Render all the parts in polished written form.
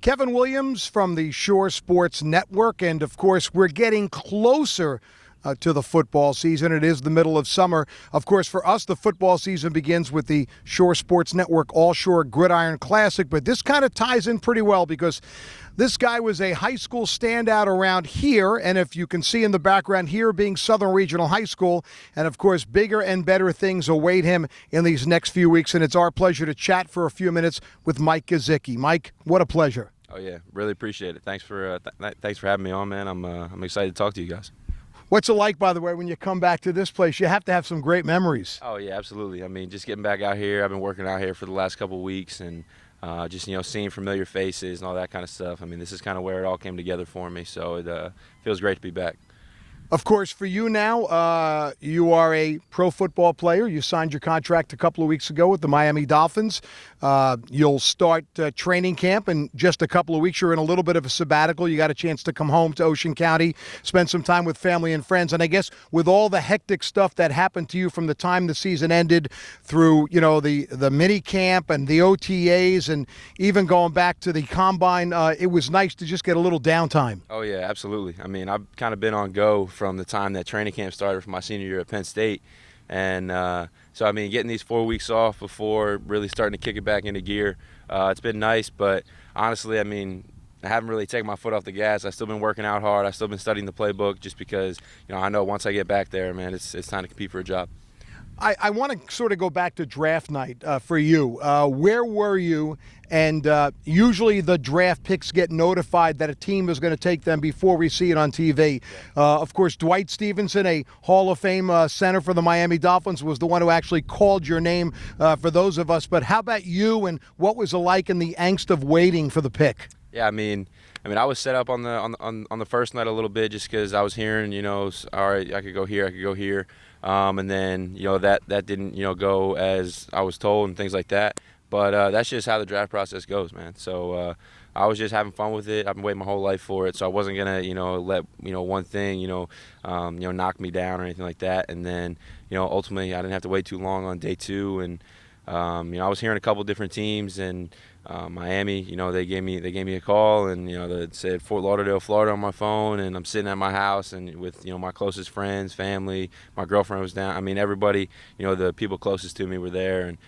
Kevin Williams from the Shore Sports Network, and of course we're getting closer to the football season. It is the middle of summer. Of course, for us, the football season begins with the Shore Sports Network All-Shore Gridiron Classic, but this kind of ties in pretty well because this guy was a high school standout around here, and if you can see in the background here being Southern Regional High School, and of course bigger and better things await him in these next few weeks, and it's our pleasure to chat for a few minutes with Mike Gesicki. Mike, what a pleasure. Oh yeah, really appreciate it. Thanks for having me on, man. I'm excited to talk to you guys. What's it like, by the way, when you come back to this place? You have to have some great memories. Oh yeah, absolutely. I mean, just getting back out here. I've been working out here for the last couple of weeks, and just seeing familiar faces and all that kind of stuff. I mean, this is kind of where it all came together for me. So it feels great to be back. Of course, for you now, you are a pro football player. You signed your contract a couple of weeks ago with the Miami Dolphins. You'll start training camp in just a couple of weeks. You're in a little bit of a sabbatical. You got a chance to come home to Ocean County, spend some time with family and friends. And I guess with all the hectic stuff that happened to you from the time the season ended through, the mini camp and the OTAs and even going back to the combine, it was nice to just get a little downtime. Oh yeah, absolutely. I mean, I've kind of been on go from the time that training camp started for my senior year at Penn State. And so, I mean, getting these 4 weeks off before really starting to kick it back into gear, it's been nice. But honestly, I mean, I haven't really taken my foot off the gas. I've still been working out hard. I've still been studying the playbook just because, I know once I get back there, man, it's time to compete for a job. I want to sort of go back to draft night for you. Where were you? And usually the draft picks get notified that a team is going to take them before we see it on TV. Of course, Dwight Stevenson, a Hall of Fame center for the Miami Dolphins, was the one who actually called your name for those of us. But how about you, and what was it like in the angst of waiting for the pick? Yeah, I mean, I was set up on the first night a little bit just because I was hearing, all right, I could go here. And then, that didn't, go as I was told and things like that. But that's just how the draft process goes, man. So I was just having fun with it. I've been waiting my whole life for it. So I wasn't going to, let, one thing, knock me down or anything like that. And then, ultimately I didn't have to wait too long on day two. And, I was hearing a couple different teams, and Miami, they gave me a call, and that said Fort Lauderdale, Florida on my phone, and I'm sitting at my house and with my closest friends, family, my girlfriend was down. I mean, everybody, the people closest to me were there, and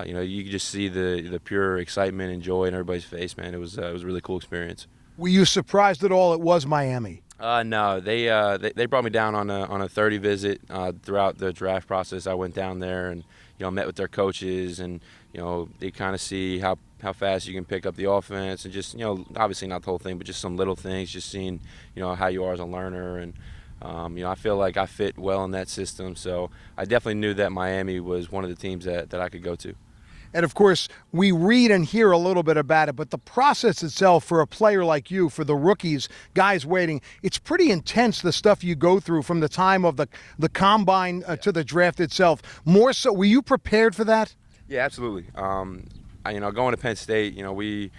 you could just see the pure excitement and joy in everybody's face, man. It was a really cool experience. Were you surprised at all it was Miami? No, they brought me down on a 30 visit throughout the draft process. I went down there and met with their coaches, and they kind of see how fast you can pick up the offense, and just obviously not the whole thing, but just some little things, just seeing how you are as a learner, and I feel like I fit well in that system. So I definitely knew that Miami was one of the teams that I could go to. And, of course, we read and hear a little bit about it, but the process itself for a player like you, for the rookies, guys waiting, it's pretty intense, the stuff you go through from the time of the combine to the draft itself. More so, were you prepared for that? Yeah, absolutely. Going to Penn State, we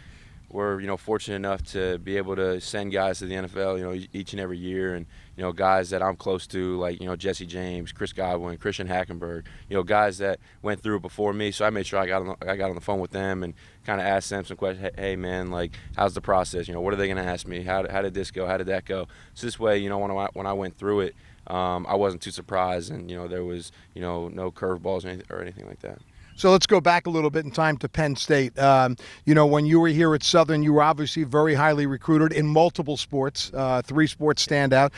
were, fortunate enough to be able to send guys to the NFL, each and every year, and guys that I'm close to, like Jesse James, Chris Godwin, Christian Hackenberg, guys that went through it before me. So I made sure I got on the phone with them and kind of asked them some questions. Hey man, like, how's the process? What are they going to ask me? How did this go? How did that go? So this way, when I went through it, I wasn't too surprised, and there was no curveballs or anything like that. So let's go back a little bit in time to Penn State. When you were here at Southern, you were obviously very highly recruited in multiple sports, 3 sports standout.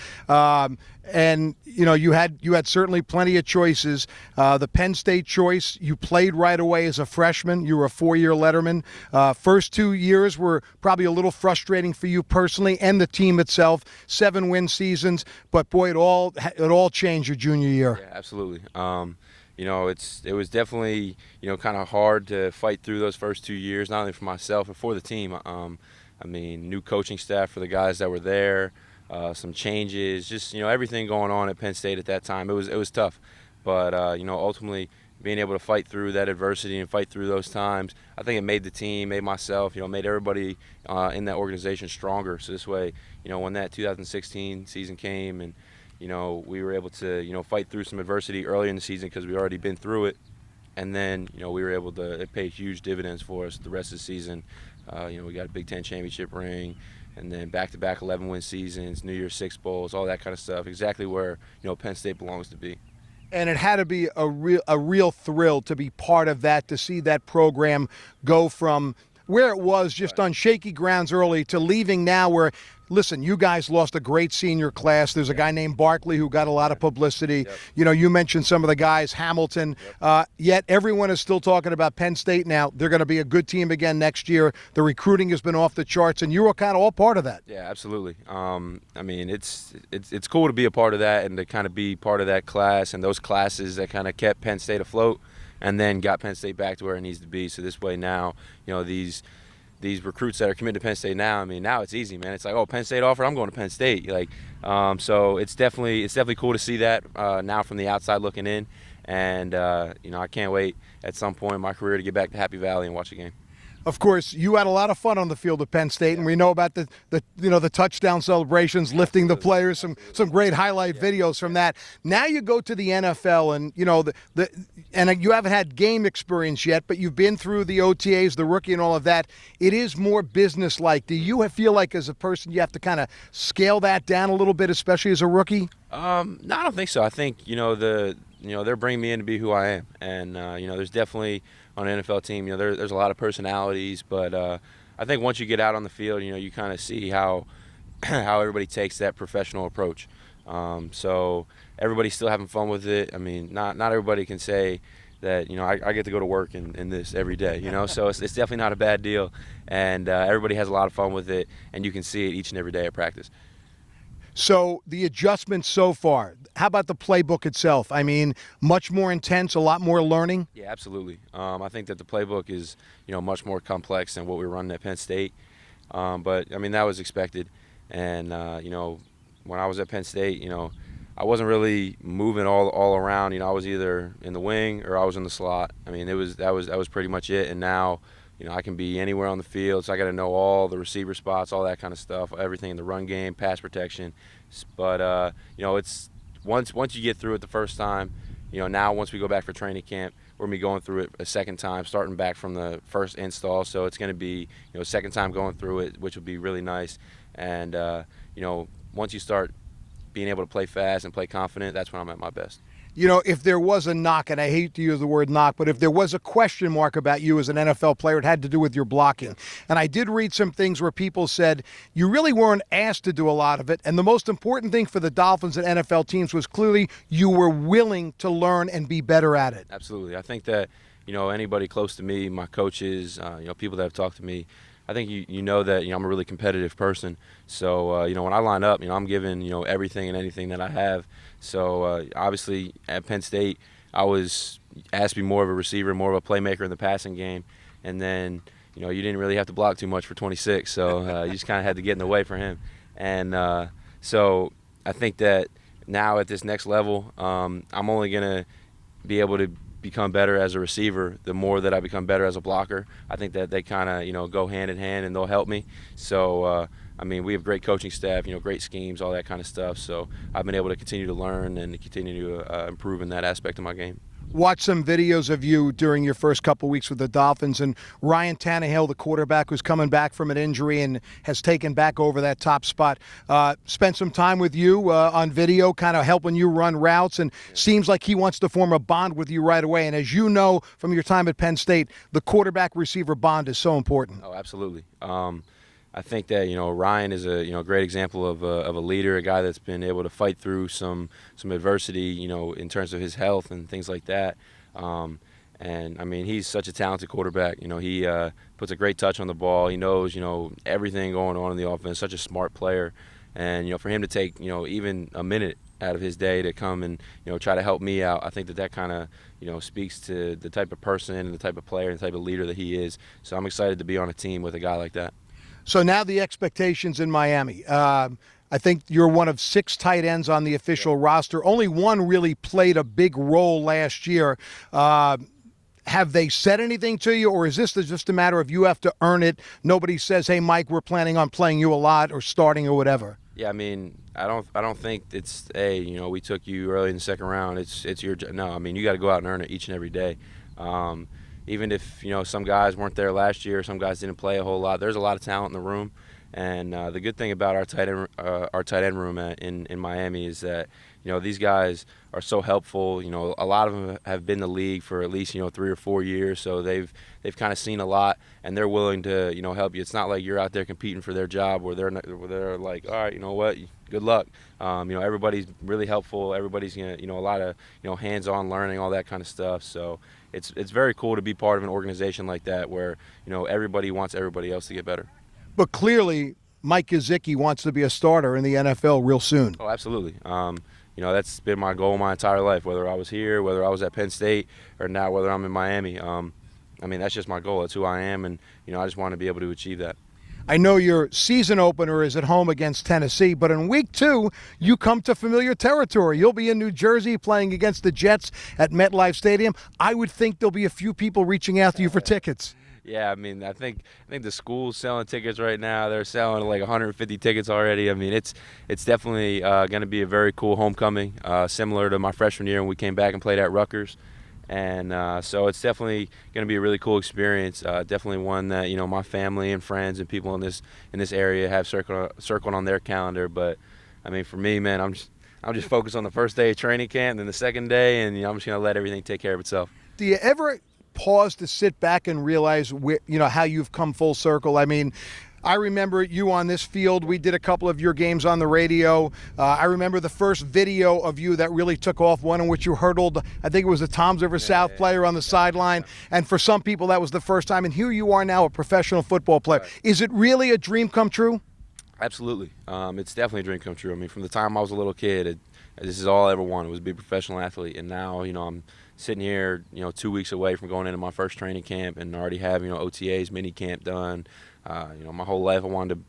And you had certainly plenty of choices. The Penn State choice, you played right away as a freshman. You were a 4-year letterman. First 2 years were probably a little frustrating for you personally and the team itself. 7-win seasons, but boy, it all changed your junior year. Yeah, absolutely. It was definitely, kind of hard to fight through those first 2 years, not only for myself, but for the team. New coaching staff for the guys that were there, some changes, just, everything going on at Penn State at that time. It was tough. But, ultimately being able to fight through that adversity and fight through those times, I think it made the team, made myself, made everybody in that organization stronger. So this way, when that 2016 season came and, we were able to, fight through some adversity early in the season because we already been through it. And then, we were able to, it paid huge dividends for us the rest of the season. We got a Big Ten championship ring, and then back-to-back 11-win seasons, New Year's Six bowls, all that kind of stuff. Exactly where Penn State belongs to be. And it had to be a real thrill to be part of that, to see that program go from where it was just on shaky grounds early to leaving now where, listen, you guys lost a great senior class. There's a guy named Barkley who got a lot of publicity. Yep. You mentioned some of the guys, Hamilton. Yet everyone is still talking about Penn State now. They're going to be a good team again next year. The recruiting has been off the charts, and you were kind of all part of that. Yeah, absolutely. It's cool to be a part of that and to kind of be part of that class and those classes that kind of kept Penn State afloat and then got Penn State back to where it needs to be. So this way now, these recruits that are committed to Penn State now, now it's easy, man. It's like, oh, Penn State offer, I'm going to Penn State. So it's definitely cool to see that now from the outside looking in. And, I can't wait at some point in my career to get back to Happy Valley and watch a game. Of course, you had a lot of fun on the field at Penn State, and we know about the touchdown celebrations, lifting the players, some great highlight videos from that. Now you go to the NFL, and and you haven't had game experience yet, but you've been through the OTAs, the rookie, and all of that. It is more business-like. Do you feel like as a person you have to kind of scale that down a little bit, especially as a rookie? No, I don't think so. I think they're bringing me in to be who I am, and there's definitely on an NFL team, there's a lot of personalities, but I think once you get out on the field, you kind of see how everybody takes that professional approach. So everybody's still having fun with it. Not everybody can say that I get to go to work in this every day. So it's definitely not a bad deal, and everybody has a lot of fun with it, and you can see it each and every day at practice. So the adjustments so far, how about the playbook itself? Much more intense, a lot more learning? Yeah, absolutely. I think that the playbook is, much more complex than what we were running at Penn State. But that was expected. And, when I was at Penn State, I wasn't really moving all around. I was either in the wing or I was in the slot. That was pretty much it. And now, I can be anywhere on the field, so I got to know all the receiver spots, all that kind of stuff, everything in the run game, pass protection. But it's once you get through it the first time, now once we go back for training camp, we're gonna be going through it a second time, starting back from the first install. So it's gonna be a second time going through it, which will be really nice. And once you start being able to play fast and play confident, that's when I'm at my best. If there was a knock, and I hate to use the word knock, but if there was a question mark about you as an NFL player, it had to do with your blocking. And I did read some things where people said you really weren't asked to do a lot of it. And the most important thing for the Dolphins and NFL teams was clearly you were willing to learn and be better at it. Absolutely. I think that, anybody close to me, my coaches, people that have talked to me, I think you know that I'm a really competitive person. So when I line up, I'm giving everything and anything that I have. So obviously at Penn State, I was asked to be more of a receiver, more of a playmaker in the passing game, and then you didn't really have to block too much for 26. So you just kind of had to get in the way for him. And so I think that now at this next level, I'm only gonna be able to become better as a receiver the more that I become better as a blocker. I think that they kind of go hand in hand and they'll help me. So we have great coaching staff, great schemes, all that kind of stuff. So I've been able to continue to learn and to continue to improve in that aspect of my game. Watch some videos of you during your first couple weeks with the Dolphins, and Ryan Tannehill, the quarterback who's coming back from an injury and has taken back over that top spot, spent some time with you on video, kind of helping you run routes, and seems like he wants to form a bond with you right away. And as you know from your time at Penn State, the quarterback-receiver bond is so important. Oh, absolutely. I think that Ryan is a great example of a leader, a guy that's been able to fight through some adversity, in terms of his health and things like that. And he's such a talented quarterback. He puts a great touch on the ball. He knows everything going on in the offense. Such a smart player, and for him to take even a minute out of his day to come and try to help me out, I think that kind of speaks to the type of person and the type of player and the type of leader that he is. So I'm excited to be on a team with a guy like that. So now the expectations in Miami. I think you're one of 6 tight ends on the official roster. Only one really played a big role last year. Have they said anything to you, or is this just a matter of you have to earn it? Nobody says, hey, Mike, we're planning on playing you a lot or starting or whatever. Yeah, I don't think it's, hey, we took you early in the second round. It's your job. No, you got to go out and earn it each and every day. even if some guys weren't there last year, some guys didn't play a whole lot, there's a lot of talent in the room. And the good thing about our tight end room in Miami is that these guys are so helpful. A lot of them have been in the league for at least 3 or 4 years, so they've kind of seen a lot, and they're willing to help you. It's not like you're out there competing for their job where they're like, all right, you know what, good luck. Everybody's really helpful. Everybody's a lot of hands-on learning, all that kind of stuff. So it's very cool to be part of an organization like that where everybody wants everybody else to get better. But clearly, Mike Gesicki wants to be a starter in the NFL real soon. Oh, absolutely. That's been my goal my entire life, whether I was here, whether I was at Penn State, or now whether I'm in Miami. That's just my goal. That's who I am, and I just want to be able to achieve that. I know your season opener is at home against Tennessee, but in week 2, you come to familiar territory. You'll be in New Jersey playing against the Jets at MetLife Stadium. I would think there'll be a few people reaching after you for tickets. Yeah, I think the school's selling tickets right now. They're selling like 150 tickets already. It's definitely going to be a very cool homecoming, similar to my freshman year when we came back and played at Rutgers. And so it's definitely going to be a really cool experience. Definitely one that my family and friends and people in this area have circled on their calendar. But for me, man, I'm just focused on the first day of training camp, and then the second day, and I'm just going to let everything take care of itself. Do you ever pause to sit back and realize how you've come full circle? I remember you on this field. We did a couple of your games on the radio. I remember the first video of you that really took off, one in which you hurdled, I think it was a Toms River South player on the sideline. And for some people, that was the first time. And here you are now, a professional football player. Right. Is it really a dream come true? Absolutely. It's definitely a dream come true. From the time I was a little kid, this is all I ever wanted, was to be a professional athlete. And now, I'm sitting here, 2 weeks away from going into my first training camp and already have, OTAs, mini camp done. My whole life I wanted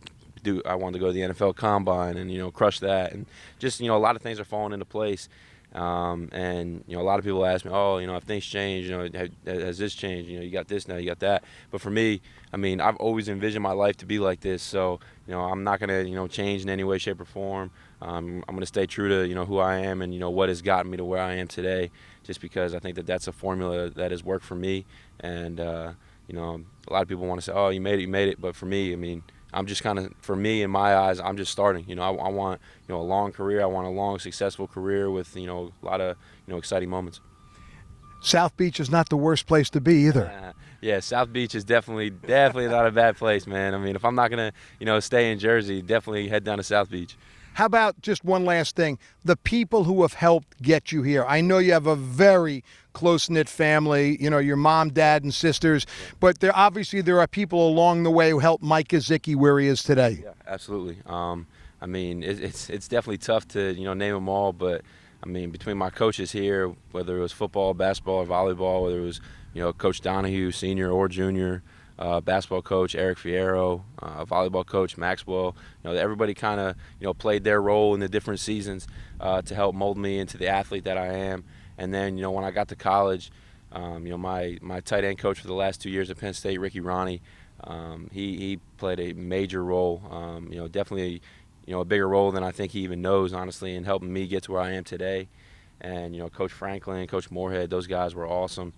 to go to the NFL Combine and, crush that. And just, a lot of things are falling into place. And a lot of people ask me, if things change, has this changed? You got this now, you got that. But for me, I've always envisioned my life to be like this. So, I'm not going to, change in any way, shape, or form. I'm going to stay true to, who I am and, what has gotten me to where I am today, just because I think that that's a formula that has worked for me. And, a lot of people want to say, you made it. But for me, I'm just kind of, for me, in my eyes, I'm just starting. I want, a long career. I want a long, successful career with, a lot of, exciting moments. South Beach is not the worst place to be either. Yeah, South Beach is definitely not a bad place, man. If I'm not going to, stay in Jersey, definitely head down to South Beach. How about just one last thing, the people who have helped get you here? I know you have a very close-knit family, your mom, dad, and sisters, but there are people along the way who helped Mike Gesicki where he is today. Yeah, absolutely. It's definitely tough to, name them all, but, between my coaches here, whether it was football, basketball, or volleyball, whether it was, Coach Donahue, senior or junior, basketball coach Eric Fierro, volleyball coach Maxwell. Everybody kind of played their role in the different seasons to help mold me into the athlete that I am. And then when I got to college, my tight end coach for the last 2 years at Penn State, Ricky Ronnie, he played a major role. Definitely a bigger role than I think he even knows, honestly, in helping me get to where I am today. And Coach Franklin, Coach Moorhead, those guys were awesome.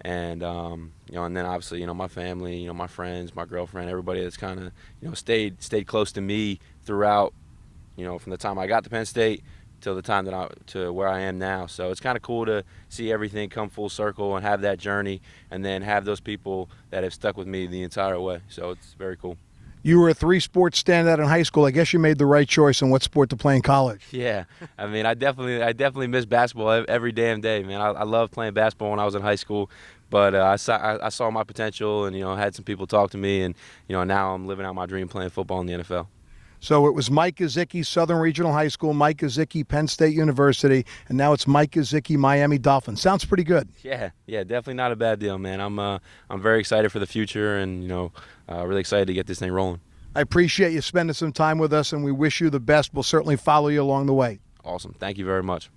And and then obviously my family, my friends, my girlfriend, everybody that's kind of stayed close to me throughout, from the time I got to Penn State till the time to where I am now. So it's kind of cool to see everything come full circle and have that journey, and then have those people that have stuck with me the entire way. So it's very cool. You were a 3-sport standout in high school. I guess you made the right choice on what sport to play in college. Yeah, I definitely miss basketball every damn day, man. I loved playing basketball when I was in high school, but I saw my potential, and had some people talk to me, and now I'm living out my dream playing football in the NFL. So it was Mike Gesicki, Southern Regional High School, Mike Gesicki, Penn State University, and now it's Mike Gesicki, Miami Dolphins. Sounds pretty good. Yeah, definitely not a bad deal, man. I'm very excited for the future, and really excited to get this thing rolling. I appreciate you spending some time with us, and we wish you the best. We'll certainly follow you along the way. Awesome. Thank you very much.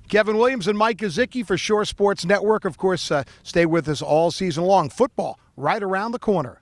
Kevin Williams and Mike Gesicki for Shore Sports Network. Of course, stay with us all season long. Football right around the corner.